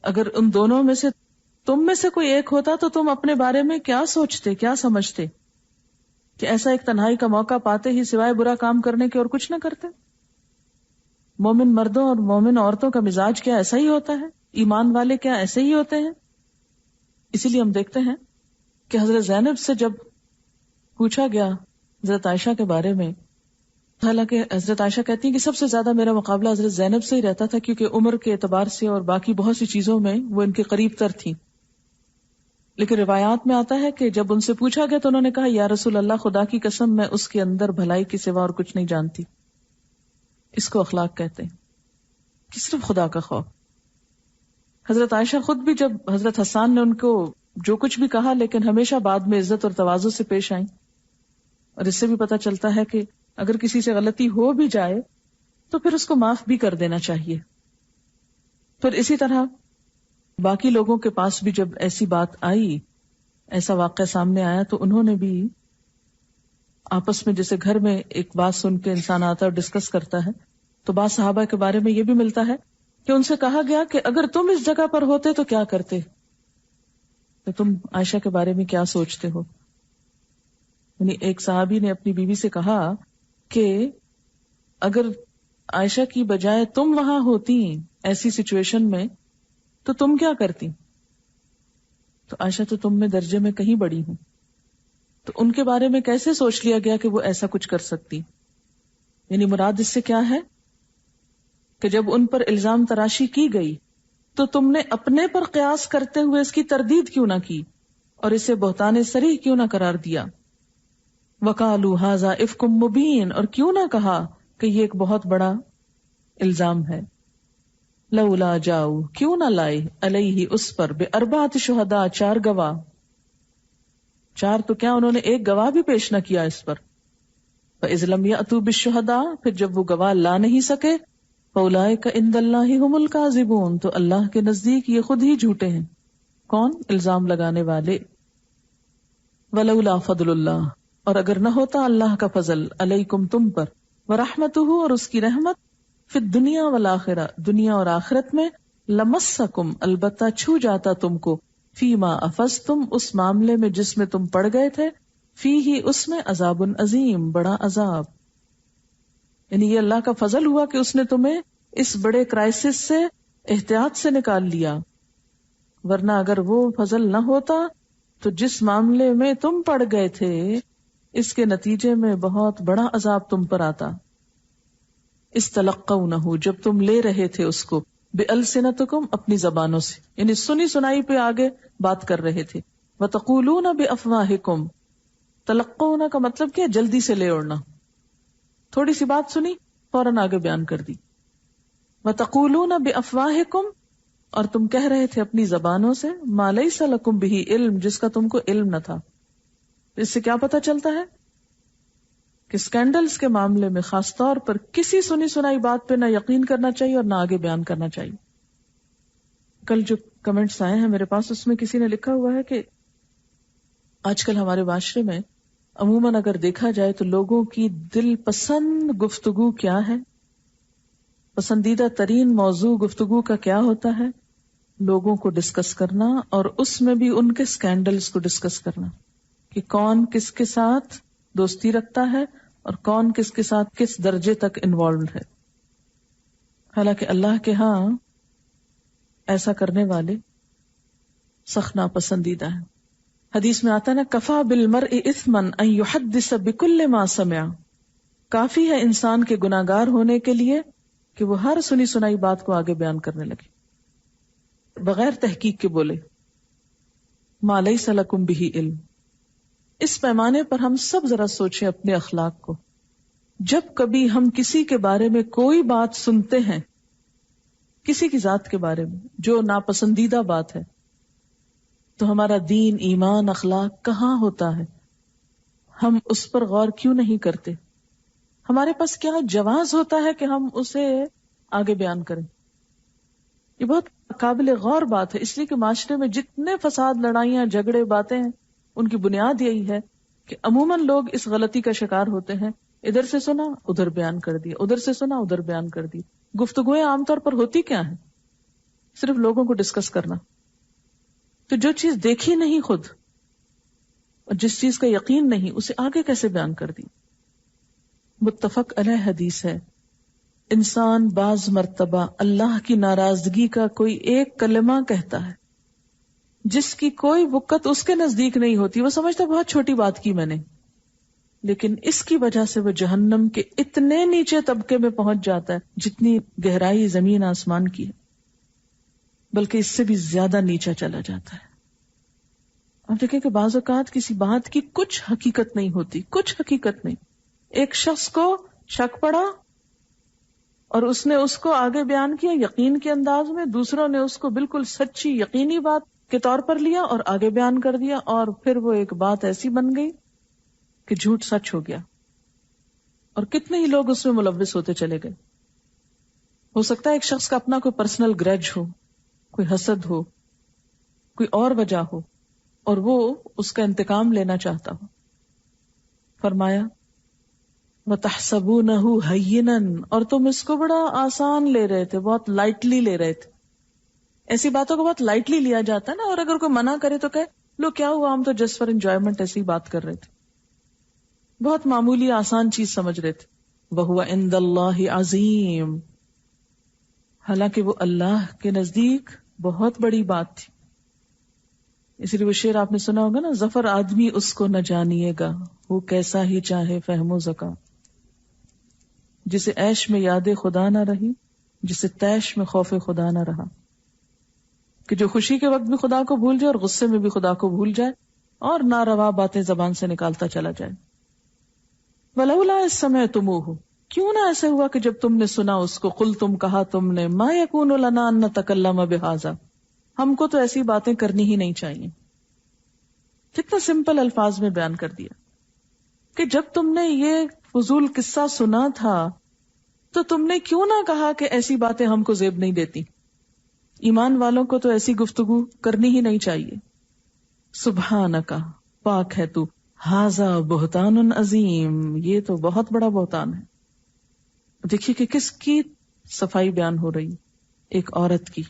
[SPEAKER 1] اگر ان دونوں میں سے تم میں سے کوئی ایک ہوتا تو تم اپنے بارے میں کیا سوچتے، کیا سمجھتے کہ ایسا ایک تنہائی کا موقع پاتے ہی سوائے برا کام کرنے کے اور کچھ نہ کرتے؟ مومن مردوں اور مومن عورتوں کا مزاج کیا ایسا ہی ہوتا ہے؟ ایمان والے کیا ایسے ہی ہوتے ہیں؟ اسی لیے ہم دیکھتے ہیں کہ حضرت زینب سے جب پوچھا گیا حضرت عائشہ کے بارے میں، حالانکہ حضرت عائشہ کہتی ہیں کہ سب سے زیادہ میرا مقابلہ حضرت زینب سے ہی رہتا تھا، کیونکہ عمر کے اعتبار سے اور باقی بہت سی چیزوں میں وہ ان کے قریب تر تھی. لیکن روایات میں آتا ہے کہ جب ان سے پوچھا گیا تو انہوں نے کہا یا رسول اللہ، خدا کی قسم میں اس کے اندر بھلائی کے سوا اور کچھ نہیں جانتی. اس کو اخلاق کہتے ہیں کہ صرف خدا کا خوف. حضرت عائشہ خود بھی جب حضرت حسان نے ان کو جو کچھ بھی کہا لیکن ہمیشہ بعد میں عزت اور تواضع سے پیش آئیں. اور اس سے بھی پتہ چلتا ہے کہ اگر کسی سے غلطی ہو بھی جائے تو پھر اس کو معاف بھی کر دینا چاہیے. پھر اسی طرح باقی لوگوں کے پاس بھی جب ایسی بات آئی، ایسا واقعہ سامنے آیا، تو انہوں نے بھی آپس میں، جیسے گھر میں ایک بات سن کے انسان آتا ہے اور ڈسکس کرتا ہے، تو بعض صحابہ کے بارے میں یہ بھی ملتا ہے کہ ان سے کہا گیا کہ اگر تم اس جگہ پر ہوتے تو کیا کرتے، تو تم عائشہ کے بارے میں کیا سوچتے ہو. یعنی ایک صحابی نے اپنی بیوی سے کہا کہ اگر عائشہ کی بجائے تم وہاں ہوتی ایسی سچویشن میں تو تم کیا کرتی؟ تو عائشہ تو تم میں درجے میں کہیں بڑی ہوں. تو ان کے بارے میں کیسے سوچ لیا گیا کہ وہ ایسا کچھ کر سکتی؟ یعنی مراد اس سے کیا ہے کہ جب ان پر الزام تراشی کی گئی تو تم نے اپنے پر قیاس کرتے ہوئے اس کی تردید کیوں نہ کی اور اسے بہتان صریح کیوں نہ قرار دیا؟ وَقَالُوا هَذَا إِفْكٌ مُبِينٌ، اور کیوں نہ کہا کہ یہ ایک بہت بڑا الزام ہے. لولا جاؤ، کیوں نہ لائے، علیہ اس پر، بِأَرْبَعَةِ شُهَدَاءَ 4 گواہ. 4 تو کیا انہوں نے ایک گواہ بھی پیش نہ کیا اس پر. فَإِذْ لَمْ يَأْتُوا بِالشُّهَدَاء، پھر جب وہ گواہ لا نہیں سکے، فَأُولَٰئِكَ عِندَ اللَّهِ هُمُ الْكَاذِبُونَ، تو اللہ کے نزدیک یہ خود ہی جھوٹے ہیں. کون؟ الزام لگانے والے. وَلَوْلَا فَضْلُ اللَّهِ، اور اگر نہ ہوتا اللہ کا فضل، علیکم تم پر، ورحمتہ اور اس کی رحمت، فی الدنیا والآخرہ دنیا اور آخرت میں، لمسکم البتہ چھو جاتا تم کو، فیما افضتم اس معاملے میں جس میں تم پڑ گئے تھے، فیہ اس میں عذاب عظیم بڑا عذاب. یعنی یہ اللہ کا فضل ہوا کہ اس نے تمہیں اس بڑے کرائسس سے احتیاط سے نکال لیا، ورنہ اگر وہ فضل نہ ہوتا تو جس معاملے میں تم پڑ گئے تھے اس کے نتیجے میں بہت بڑا عذاب تم پر آتا. استلقونہ، جب تم لے رہے تھے اس کو، بِأَلْسِنَتِكُمْ اپنی زبانوں سے، یعنی سنی سنائی پہ آگے بات کر رہے تھے. وَتَقُولُونَ بِأَفْوَاهِكُمْ، تلقونہ کا مطلب کیا؟ جلدی سے لے اڑنا. تھوڑی سی بات سنی فوراً آگے بیان کر دی. وَتَقُولُونَ بِأَفْوَاهِكُمْ، اور تم کہہ رہے تھے اپنی زبانوں سے، مَا لَيْسَ لَكُمْ بِهِ علم، جس کا تم کو علم نہ تھا. اس سے کیا پتا چلتا ہے کہ سکینڈلز کے معاملے میں خاص طور پر کسی سنی سنائی بات پہ نہ یقین کرنا چاہیے اور نہ آگے بیان کرنا چاہیے. کل جو کمنٹس آئے ہیں میرے پاس، اس میں کسی نے لکھا ہوا ہے کہ آج کل ہمارے معاشرے میں عموماً اگر دیکھا جائے تو لوگوں کی دل پسند گفتگو کیا ہے، پسندیدہ ترین موضوع گفتگو کا کیا ہوتا ہے؟ لوگوں کو ڈسکس کرنا، اور اس میں بھی ان کے سکینڈلز کو ڈسکس کرنا کہ کون کس کے ساتھ دوستی رکھتا ہے اور کون کس کے ساتھ کس درجے تک انوالوڈ ہے. حالانکہ اللہ کے ہاں ایسا کرنے والے سخت ناپسندیدہ ہیں. حدیث میں آتا ہے نا، کفا بالمرء اثما ان یحدث بکل ما سمع، کافی ہے انسان کے گناہگار ہونے کے لیے کہ وہ ہر سنی سنائی بات کو آگے بیان کرنے لگے بغیر تحقیق کے بولے. ما لیس لکم بہ علم. اس پیمانے پر ہم سب ذرا سوچیں اپنے اخلاق کو. جب کبھی ہم کسی کے بارے میں کوئی بات سنتے ہیں، کسی کی ذات کے بارے میں جو ناپسندیدہ بات ہے، تو ہمارا دین، ایمان، اخلاق کہاں ہوتا ہے؟ ہم اس پر غور کیوں نہیں کرتے؟ ہمارے پاس کیا جواز ہوتا ہے کہ ہم اسے آگے بیان کریں؟ یہ بہت قابل غور بات ہے، اس لیے کہ معاشرے میں جتنے فساد، لڑائیاں، جھگڑے، باتیں ہیں، ان کی بنیاد یہی ہے کہ عموماً لوگ اس غلطی کا شکار ہوتے ہیں، ادھر سے سنا ادھر بیان کر دیا، ادھر سے سنا ادھر بیان کر دیا. گفتگویں عام طور پر ہوتی کیا ہیں؟ صرف لوگوں کو ڈسکس کرنا. تو جو چیز دیکھی نہیں خود اور جس چیز کا یقین نہیں اسے آگے کیسے بیان کر دی؟ متفق علیہ حدیث ہے انسان بعض مرتبہ اللہ کی ناراضگی کا کوئی ایک کلمہ کہتا ہے جس کی کوئی وقت اس کے نزدیک نہیں ہوتی، وہ سمجھتا بہت چھوٹی بات کی میں نے، لیکن اس کی وجہ سے وہ جہنم کے اتنے نیچے طبقے میں پہنچ جاتا ہے جتنی گہرائی زمین آسمان کی ہے، بلکہ اس سے بھی زیادہ نیچا چلا جاتا ہے. اب دیکھیں کہ بعض اوقات کسی بات کی کچھ حقیقت نہیں ہوتی، کچھ حقیقت نہیں. ایک شخص کو شک پڑا اور اس نے اس کو آگے بیان کیا یقین کے انداز میں، دوسروں نے اس کو بالکل سچی یقینی بات کے طور پر لیا اور آگے بیان کر دیا، اور پھر وہ ایک بات ایسی بن گئی کہ جھوٹ سچ ہو گیا، اور کتنے ہی لوگ اس میں ملوث ہوتے چلے گئے. ہو سکتا ہے ایک شخص کا اپنا کوئی پرسنل گرج ہو، کوئی حسد ہو، کوئی اور وجہ ہو، اور وہ اس کا انتقام لینا چاہتا ہو. فرمایا وَتَحْسَبُونَهُ هَيِّنًا، اور تم اس کو بڑا آسان لے رہے تھے، بہت لائٹلی لے رہے تھے. ایسی باتوں کو بہت لائٹلی لیا جاتا ہے نا، اور اگر کوئی منع کرے تو کہے لو کیا ہوا، ہم تو جسٹ فار انجوائمنٹ ایسی بات کر رہے تھے، بہت معمولی آسان چیز سمجھ رہے تھے. وَهُوَ عِندَ اللَّهِ عَظِيمٌ، حالانکہ وہ اللہ کے نزدیک بہت بڑی بات تھی. اس لیے وہ شعر آپ نے سنا ہوگا نا، ظفر آدمی اس کو نہ جانیے گا، وہ کیسا ہی چاہے فہم و ذکا. جسے عیش میں یاد خدا نہ رہی، جسے تیش میں خوف خدا نہ رہا. کہ جو خوشی کے وقت بھی خدا کو بھول جائے اور غصے میں بھی خدا کو بھول جائے اور ناروا باتیں زبان سے نکالتا چلا جائے. وَلَوْلَا إِذْ سَمِعْتُمُوهُ، کیوں نہ ایسے ہوا کہ جب تم نے سنا اس کو، قل تم کہا تم نے، ما یکون لنا ان نتکلم بہذا، ہم کو تو ایسی باتیں کرنی ہی نہیں چاہیے. کتنا سمپل الفاظ میں بیان کر دیا کہ جب تم نے یہ فضول قصہ سنا تھا تو تم نے کیوں نہ کہا کہ ایسی باتیں ہم کو زیب نہیں دیتی، ایمان والوں کو تو ایسی گفتگو کرنی ہی نہیں چاہیے. سبحانک، پاک ہے تو، ھذا بہتان عظیم، یہ تو بہت بڑا بہتان ہے. دیکھیے کہ کس کی صفائی بیان ہو رہی، ایک عورت کی،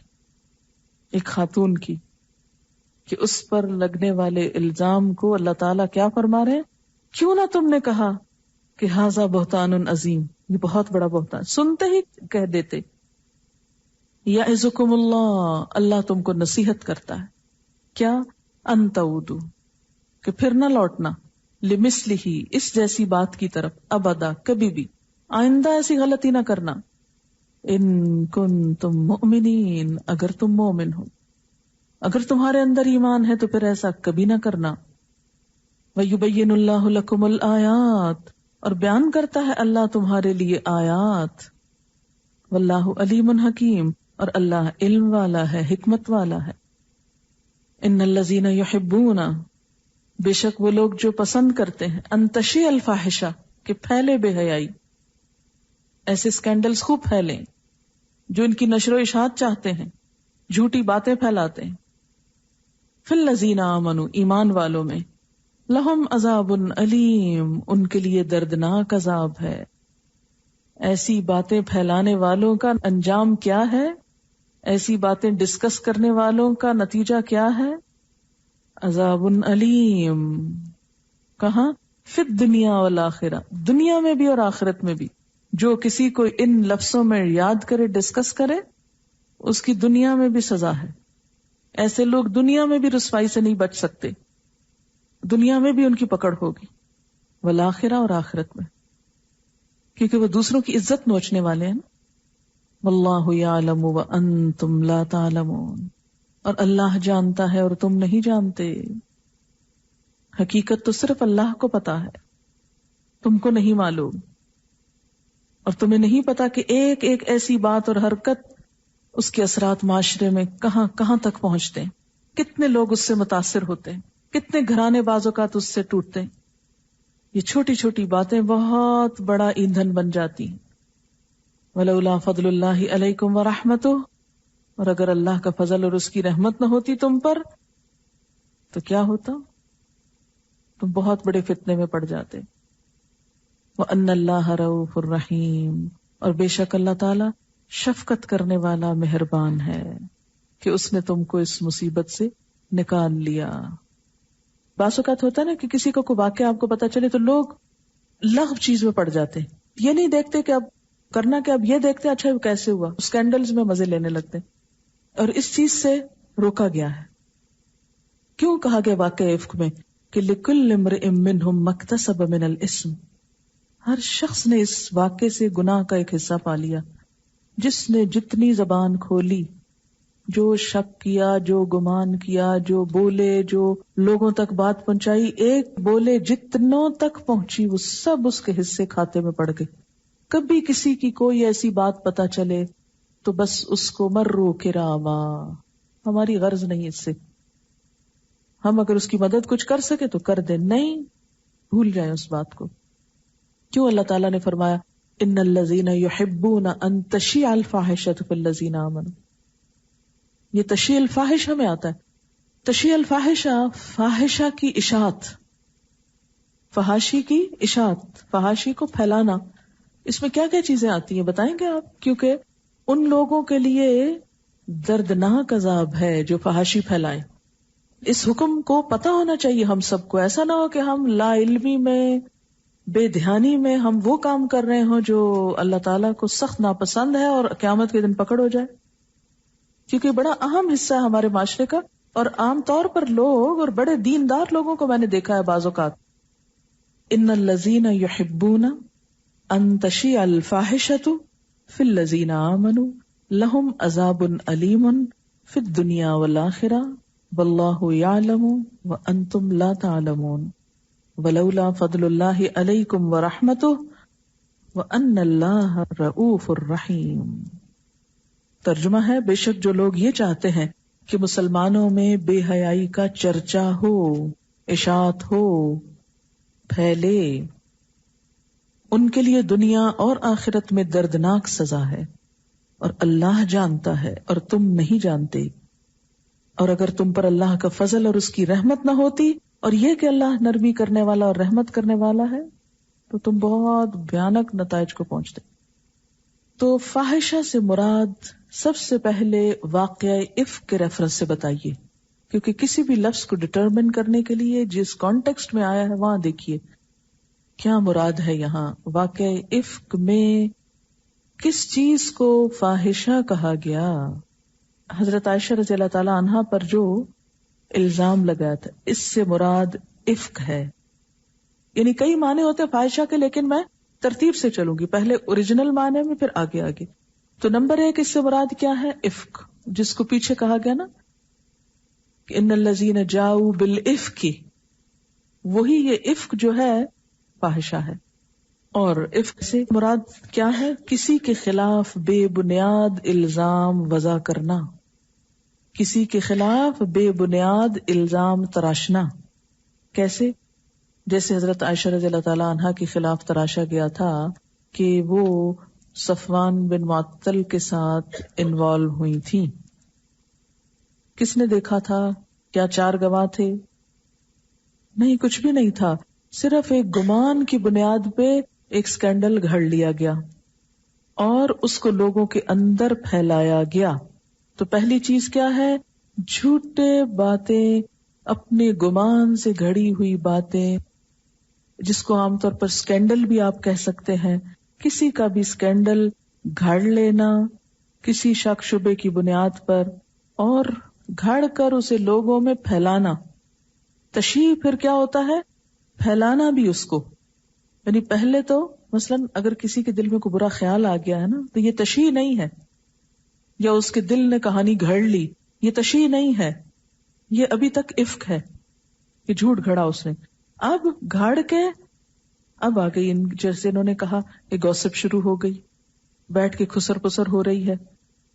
[SPEAKER 1] ایک خاتون کی، کہ اس پر لگنے والے الزام کو اللہ تعالیٰ کیا فرما رہے ہیں، کیوں نہ تم نے کہا کہ ھذا بہتان عظیم، یہ بہت بڑا بہتان. سنتے ہی کہہ دیتے. یعظکم اللہ، اللہ تم کو نصیحت کرتا ہے، کیا، ان تعودوا، کہ پھر نہ لوٹنا، لمثلہ، اس جیسی بات کی طرف، ابدا، کبھی بھی، آئندہ ایسی غلطی نہ کرنا، ان کنتم مؤمنین، اگر تم مومن ہو، اگر تمہارے اندر ایمان ہے تو پھر ایسا کبھی نہ کرنا. وَيُبَيِّنُ اللَّهُ لَكُمُ الْآيَاتِ، اور بیان کرتا ہے اللہ تمہارے لیے آیات. وَاللَّهُ عَلِيمٌ حَكِيمٌ، اور اللہ علم والا ہے، حکمت والا ہے. ان الذین یحبون، بے شک وہ لوگ جو پسند کرتے ہیں، ان تشیع الفاحشہ، کہ پھیلے بے حیائی، ایسے اسکینڈلز خوب پھیلیں، جو ان کی نشر و اشاعت چاہتے ہیں، جھوٹی باتیں پھیلاتے ہیں. فی الذین آمنوا، ایمان والوں میں، لہم عذاب علیم، ان کے لیے دردناک عذاب ہے. ایسی باتیں پھیلانے والوں کا انجام کیا ہے، ایسی باتیں ڈسکس کرنے والوں کا نتیجہ کیا ہے، عذاب علیم. کہاں، فی الدنیا والآخرہ، دنیا میں بھی اور آخرت میں بھی. جو کسی کو ان لفظوں میں یاد کرے، ڈسکس کرے، اس کی دنیا میں بھی سزا ہے. ایسے لوگ دنیا میں بھی رسوائی سے نہیں بچ سکتے، دنیا میں بھی ان کی پکڑ ہوگی، والآخرہ، اور آخرت میں، کیونکہ وہ دوسروں کی عزت نوچنے والے ہیں. واللہ یعلم وانتم لا تعلمون، اور اللہ جانتا ہے اور تم نہیں جانتے. حقیقت تو صرف اللہ کو پتا ہے، تم کو نہیں معلوم، اور تمہیں نہیں پتا کہ ایک ایک ایسی بات اور حرکت، اس کے اثرات معاشرے میں کہاں کہاں تک پہنچتے ہیں، کتنے لوگ اس سے متاثر ہوتے ہیں، کتنے گھرانے بعض اوقات اس سے ٹوٹتے ہیں. یہ چھوٹی چھوٹی باتیں بہت بڑا ایندھن بن جاتی ہیں. ولولا فضل اللہ علیکم ورحمتہ، اور اگر اللہ کا فضل اور اس کی رحمت نہ ہوتی تم پر تو کیا ہوتا، تم بہت بڑے فتنے میں پڑ جاتے. وَأَنَّ اللَّهَ رَءُوفٌ رَحِيمٌ، اور بے شک اللہ تعالی شفقت کرنے والا مہربان ہے کہ اس نے تم کو اس مصیبت سے نکال لیا. بعض اوقات ہوتا ہے نا کہ کسی کو کوئی واقعہ آپ کو پتا چلے تو لوگ لغو چیز میں پڑ جاتے ہیں, یہ نہیں دیکھتے کہ اب کرنا کہ اب یہ دیکھتے ہیں اچھا کیسے ہوا, اسکینڈلز میں مزے لینے لگتے ہیں. اور اس چیز سے روکا گیا ہے. کیوں کہا گیا واقعہ افک میں کہ لِكُلِّ امْرِئٍ مِّنْهُمْ مَا اكْتَسَبَ مِنَ الْإِثْمِ, ہر شخص نے اس واقعے سے گناہ کا ایک حصہ پا لیا. جس نے جتنی زبان کھولی, جو شک کیا, جو گمان کیا, جو بولے, جو لوگوں تک بات پہنچائی, ایک بولے جتنوں تک پہنچی وہ سب اس کے حصے کھاتے میں پڑ گئے. کبھی کسی کی کوئی ایسی بات پتا چلے تو بس اس کو مرو کراما, ہماری غرض نہیں اس سے, ہم اگر اس کی مدد کچھ کر سکے تو کر دیں, نہیں بھول جائیں اس بات کو. کیوں اللہ تعالیٰ نے فرمایا ان الذین یحبون ان تشیع الفاحشۃ فی الذین آمنوا, یہ تشیع الفاحش ہمیں آتا ہے. تشیع الفاحشہ فاحشہ کی اشاعت, فحاشی کی اشاعت, فحاشی کو پھیلانا. اس میں کیا کیا چیزیں آتی ہیں بتائیں گے آپ؟ کیونکہ ان لوگوں کے لیے دردناک عذاب ہے جو فحاشی پھیلائیں. اس حکم کو پتہ ہونا چاہیے ہم سب کو. ایسا نہ ہو کہ ہم لا علمی میں, بے دھیانی میں ہم وہ کام کر رہے ہوں جو اللہ تعالیٰ کو سخت ناپسند ہے اور قیامت کے دن پکڑ ہو جائے. کیونکہ بڑا اہم حصہ ہے ہمارے معاشرے کا, اور عام طور پر لوگ اور بڑے دیندار لوگوں کو میں نے دیکھا ہے بعض اوقات. ان الذین یحبون ان تشیع الفاحشۃ فی الذین آمنوا لہم عذاب علیم فی الدنیا والآخرہ واللہ یعلم وانتم لا تعلمون ولولا فضل اللہ علیکم ورحمتہ وان اللہ رؤوف الرحیم. ترجمہ ہے, بے شک جو لوگ یہ چاہتے ہیں کہ مسلمانوں میں بے حیائی کا چرچا ہو, اشاعت ہو, پھیلے, ان کے لیے دنیا اور آخرت میں دردناک سزا ہے, اور اللہ جانتا ہے اور تم نہیں جانتے. اور اگر تم پر اللہ کا فضل اور اس کی رحمت نہ ہوتی, اور یہ کہ اللہ نرمی کرنے والا اور رحمت کرنے والا ہے, تو تم بہت بھیانک نتائج کو پہنچتے. تو فاحشہ سے مراد سب سے پہلے واقعہ افک کے ریفرنس سے بتائیے, کیونکہ کسی بھی لفظ کو ڈٹرمن کرنے کے لیے جس کانٹیکسٹ میں آیا ہے وہاں دیکھیے کیا مراد ہے. یہاں واقعہ افک میں کس چیز کو فاحشہ کہا گیا؟ حضرت عائشہ رضی اللہ تعالی عنہا پر جو الزام لگایا تھا, اس سے مراد افک ہے. یعنی کئی معنی ہوتے ہیں فاحشہ کے, لیکن میں ترتیب سے چلوں گی, پہلے اوریجنل معنی میں پھر آگے آگے. تو نمبر 1 اس سے مراد کیا ہے؟ افک, جس کو پیچھے کہا گیا نا کہ ان الذین جاؤوا بالافک, وہی یہ افک جو ہے فاحشہ ہے. اور افک سے مراد کیا ہے؟ کسی کے خلاف بے بنیاد الزام وضع کرنا, کسی کے خلاف بے بنیاد الزام تراشنا. کیسے؟ جیسے حضرت عائشہ رضی اللہ تعالی عنہا کے خلاف تراشا گیا تھا کہ وہ صفوان بن معطل کے ساتھ انوالو ہوئی تھی. کس نے دیکھا تھا؟ کیا 4 گواہ تھے؟ نہیں, کچھ بھی نہیں تھا. صرف ایک گمان کی بنیاد پہ ایک سکینڈل گھڑ لیا گیا اور اس کو لوگوں کے اندر پھیلایا گیا. تو پہلی چیز کیا ہے؟ جھوٹے باتیں, اپنے گمان سے گھڑی ہوئی باتیں, جس کو عام طور پر سکینڈل بھی آپ کہہ سکتے ہیں. کسی کا بھی سکینڈل گھڑ لینا کسی شک شبے کی بنیاد پر, اور گھڑ کر اسے لوگوں میں پھیلانا. تشیع پھر کیا ہوتا ہے؟ پھیلانا بھی اس کو. یعنی پہلے تو مثلا اگر کسی کے دل میں کوئی برا خیال آ گیا ہے نا, تو یہ تشیع نہیں ہے, یا اس کے دل نے کہانی گھڑ لی, یہ تشیع نہیں ہے, یہ ابھی تک افک ہے, یہ جھوٹ گھڑا اس نے. اب گھاڑ کے اب آ گئی, جیسے انہوں نے کہا کہ گوسپ شروع ہو گئی, بیٹھ کے خسر پسر ہو رہی ہے,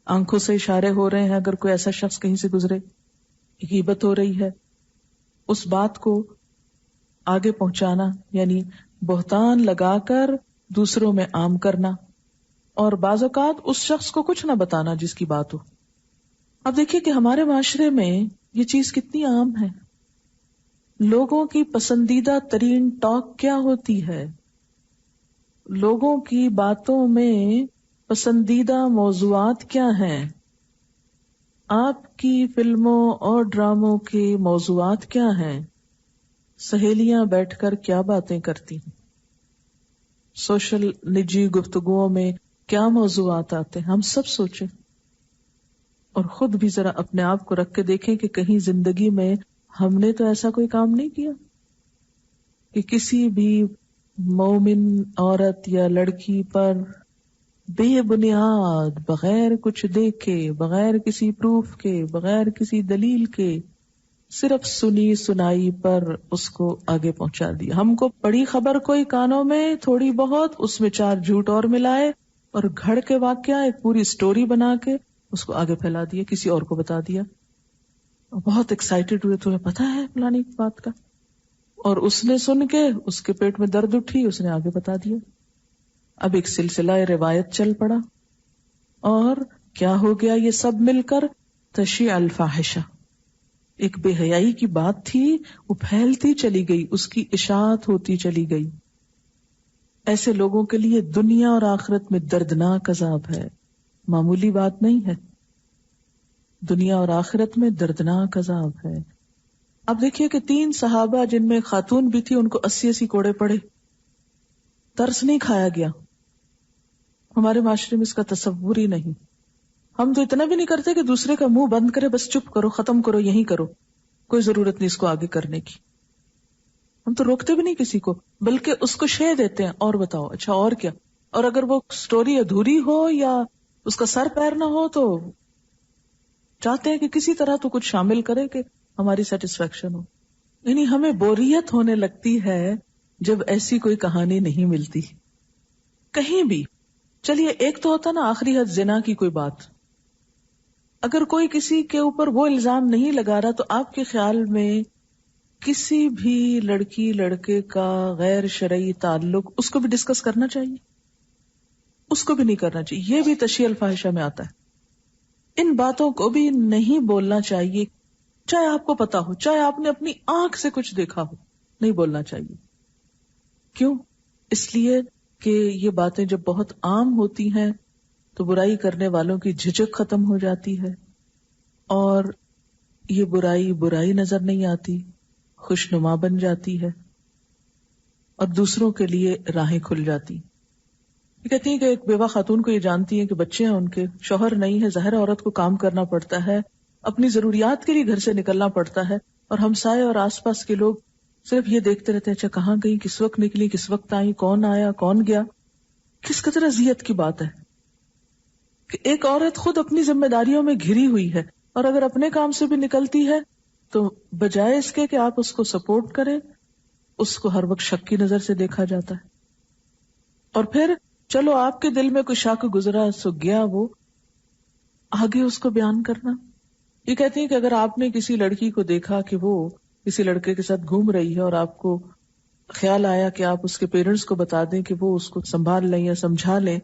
[SPEAKER 1] آنکھوں سے اشارے ہو رہے ہیں, اگر کوئی ایسا شخص کہیں سے گزرے غیبت ہو رہی ہے. اس بات کو آگے پہنچانا, یعنی بہتان لگا کر دوسروں میں عام کرنا, اور بعض اوقات اس شخص کو کچھ نہ بتانا جس کی بات ہو. اب دیکھیے کہ ہمارے معاشرے میں یہ چیز کتنی عام ہے. لوگوں کی پسندیدہ ترین ٹاک کیا ہوتی ہے؟ لوگوں کی باتوں میں پسندیدہ موضوعات کیا ہیں؟ آپ کی فلموں اور ڈراموں کے موضوعات کیا ہیں؟ سہیلیاں بیٹھ کر کیا باتیں کرتی ہیں؟ سوشل نجی گفتگوؤں میں کیا موضوعات آتے ہیں؟ ہم سب سوچیں اور خود بھی ذرا اپنے آپ کو رکھ کے دیکھیں کہ کہیں زندگی میں ہم نے تو ایسا کوئی کام نہیں کیا کہ کسی بھی مومن عورت یا لڑکی پر بے بنیاد، بغیر کچھ دیکھے، بغیر کسی پروف کے، بغیر کسی دلیل کے، صرف سنی سنائی پر اس کو آگے پہنچا دیا. ہم کو پڑی خبر کوئی کانوں میں تھوڑی بہت، اس میں 4 جھوٹ اور ملائے اور گھڑ کے واقعہ ایک پوری سٹوری بنا کے اس کو آگے پھیلا دیا، کسی اور کو بتا دیا. بہت ایکسائٹیڈ ہوئے، تمہیں پتا ہے فلانی بات کا، اور اس نے سن کے اس کے پیٹ میں درد اٹھی، اس نے آگے بتا دیا. اب ایک سلسلہ روایت چل پڑا، اور کیا ہو گیا؟ یہ سب مل کر تشیع الفاحشہ، ایک بے حیائی کی بات تھی، وہ پھیلتی چلی گئی، اس کی اشاعت ہوتی چلی گئی. ایسے لوگوں کے لیے دنیا اور آخرت میں دردناک عذاب ہے، معمولی بات نہیں ہے. دنیا اور آخرت میں دردناک عذاب ہے. اب دیکھیے کہ 3 صحابہ جن میں خاتون بھی تھی، ان کو 80 کوڑے پڑے، ترس نہیں کھایا گیا. ہمارے معاشرے میں اس کا تصور ہی نہیں. ہم تو اتنا بھی نہیں کرتے کہ دوسرے کا منہ بند کرے، بس چپ کرو، ختم کرو، یہی کرو، کوئی ضرورت نہیں اس کو آگے کرنے کی. ہم تو روکتے بھی نہیں کسی کو، بلکہ اس کو شے دیتے ہیں، اور بتاؤ اچھا اور کیا. اور اگر وہ سٹوری ادھوری ہو یا اس کا سر پیر نہ ہو تو چاہتے ہیں کہ کسی طرح تو کچھ شامل کرے کہ ہماری سیٹسفیکشن ہو. یعنی ہمیں بوریت ہونے لگتی ہے جب ایسی کوئی کہانی نہیں ملتی کہیں بھی. چلیے ایک تو ہوتا نا آخری حد زنا کی کوئی بات، اگر کوئی کسی کے اوپر وہ الزام نہیں لگا رہا تو آپ کے خیال میں کسی بھی لڑکی لڑکے کا غیر شرعی تعلق اس کو بھی ڈسکس کرنا چاہیے؟ اس کو بھی نہیں کرنا چاہیے. یہ بھی تشیع الفاحشہ میں آتا ہے. ان باتوں کو بھی نہیں بولنا چاہیے، چاہے آپ کو پتا ہو، چاہے آپ نے اپنی آنکھ سے کچھ دیکھا ہو، نہیں بولنا چاہیے. کیوں؟ اس لیے کہ یہ باتیں جب بہت عام ہوتی ہیں تو برائی کرنے والوں کی جھجک ختم ہو جاتی ہے، اور یہ برائی نظر نہیں آتی، خوشنما بن جاتی ہے، اور دوسروں کے لیے راہیں کھل جاتی. یہ کہتی ہیں کہ ایک بیوہ خاتون کو یہ جانتی ہیں کہ بچے ہیں ان کے، شوہر نہیں ہے، ظاہر عورت کو کام کرنا پڑتا ہے، اپنی ضروریات کے لیے گھر سے نکلنا پڑتا ہے، اور ہمسائے اور آس پاس کے لوگ صرف یہ دیکھتے رہتے ہیں اچھا کہاں گئی، کس وقت نکلی، کس وقت آئی، کون آیا کون گیا. کس قدر اذیت کی بات ہے کہ ایک عورت خود اپنی ذمہ داریوں میں گھری ہوئی ہے، اور اگر اپنے کام سے بھی نکلتی ہے تو بجائے اس کے کہ آپ اس کو سپورٹ کریں، اس کو ہر وقت شک کی نظر سے دیکھا جاتا ہے. اور پھر چلو آپ کے دل میں کوئی شک گزرا سو گیا، وہ آگے اس کو بیان کرنا. یہ کہتی ہیں کہ اگر آپ نے کسی لڑکی کو دیکھا کہ وہ کسی لڑکے کے ساتھ گھوم رہی ہے اور آپ کو خیال آیا کہ آپ اس کے پیرنٹس کو بتا دیں کہ وہ اس کو سنبھال لیں یا سمجھا لیں،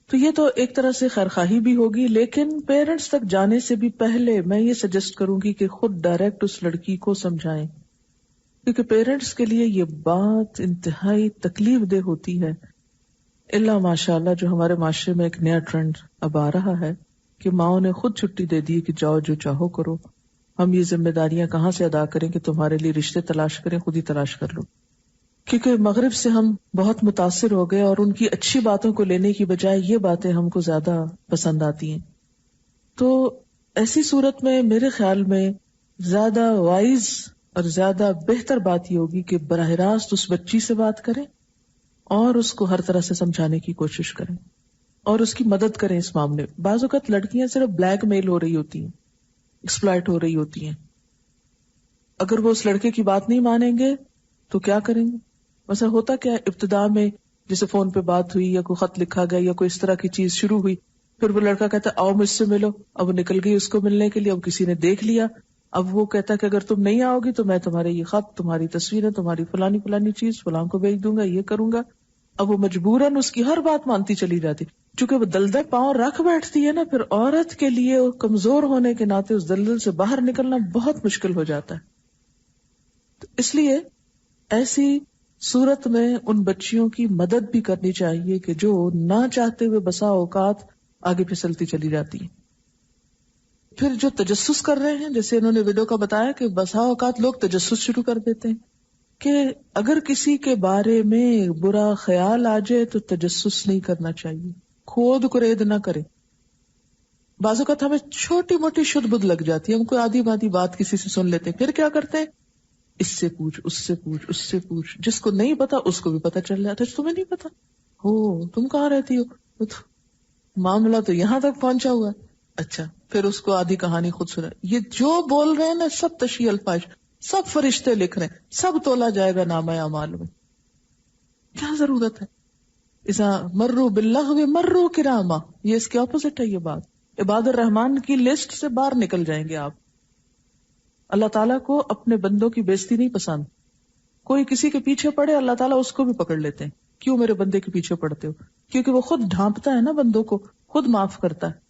[SPEAKER 1] تو یہ تو ایک طرح سے خیرخواہی بھی ہوگی، لیکن پیرنٹس تک جانے سے بھی پہلے میں یہ سجیسٹ کروں گی کہ خود ڈائریکٹ اس لڑکی کو سمجھائیں، کیونکہ پیرنٹس کے لیے یہ بات انتہائی تکلیف دہ ہوتی ہے. اللہ ماشاء اللہ جو ہمارے معاشرے میں ایک نیا ٹرینڈ اب آ رہا ہے کہ ماؤں نے خود چھٹی دے دی کہ جاؤ جو چاہو کرو، ہم یہ ذمہ داریاں کہاں سے ادا کریں کہ تمہارے لیے رشتے تلاش کریں، خود ہی تلاش کر لو. کیونکہ مغرب سے ہم بہت متاثر ہو گئے اور ان کی اچھی باتوں کو لینے کی بجائے یہ باتیں ہم کو زیادہ پسند آتی ہیں. تو ایسی صورت میں میرے خیال میں زیادہ وائز اور زیادہ بہتر بات یہ ہوگی کہ براہ راست اس بچی سے بات کریں اور اس کو ہر طرح سے سمجھانے کی کوشش کریں اور اس کی مدد کریں اس معاملے. بعض اوقات لڑکیاں صرف بلیک میل ہو رہی ہوتی ہیں، ایکسپلائٹ ہو رہی ہوتی ہیں. اگر وہ اس لڑکے کی بات نہیں مانیں گے تو کیا کریں گے؟ ویسا ہوتا کیا ابتدا میں جیسے فون پہ بات ہوئی یا کوئی خط لکھا گیا یا کوئی اس طرح کی چیز شروع ہوئی، پھر وہ لڑکا کہتا آؤ مجھ سے ملو، اب وہ نکل گئی اس کو ملنے کے لیے، اب کسی نے دیکھ لیا، اب وہ کہتا کہ اگر تم نہیں آؤ گی تو میں تمہارے یہ خط، تمہاری تصویریں، تمہاری فلانی چیز فلاں کو بھیج دوں گا، یہ کروں گا. اب وہ مجبوراً اس کی ہر بات مانتی چلی جاتی، چونکہ وہ دلدل پاؤں رکھ بیٹھتی ہے نا، پھر عورت کے لیے کمزور ہونے کے ناطے اس دلدل سے باہر نکلنا بہت مشکل ہو جاتا ہے. تو اس لیے ایسی صورت میں ان بچیوں کی مدد بھی کرنی چاہیے کہ جو نہ چاہتے ہوئے بسا اوقات آگے پھسلتی چلی جاتی ہیں. پھر جو تجسس کر رہے ہیں، جیسے انہوں نے ویڈیو کا بتایا کہ بسا اوقات لوگ تجسس شروع کر دیتے ہیں کہ اگر کسی کے بارے میں برا خیال آ جائے تو تجسس نہیں کرنا چاہیے، کھود کرید نہ کرے. بعض اوقات ہمیں چھوٹی موٹی شد بدھ لگ جاتی ہے، ہم کوئی آدھی بادی بات کسی سے سن لیتے ہیں، پھر کیا کرتے ہیں، اس سے پوچھ، اس سے پوچھ، اس سے پوچھ، جس کو نہیں پتا اس کو بھی پتا چل جاتا ہے. تمہیں نہیں پتا ہو، تم کہاں رہتی ہو، معاملہ تو یہاں تک پہنچا ہوا ہے. اچھا، پھر اس کو آدھی کہانی خود سنا. یہ جو بول رہے ہیں نا سب تشیع الفاظ، سب فرشتے لکھ رہے ہیں، سب تولا جائے گا نامہ اعمال میں. کیا ضرورت ہے؟ اذا مروا باللغو مروا کراما، یہ اس کے اپوزٹ ہے. یہ بات عباد الرحمان کی لسٹ سے باہر نکل جائیں گے آپ. اللہ تعالیٰ کو اپنے بندوں کی بےزتی نہیں پسند. کوئی کسی کے پیچھے پڑے اللہ تعالیٰ اس کو بھی پکڑ لیتے ہیں. کیوں میرے بندے کے پیچھے پڑتے ہو؟ کیونکہ وہ خود ڈھانپتا ہے نا بندوں کو، خود معاف کرتا ہے.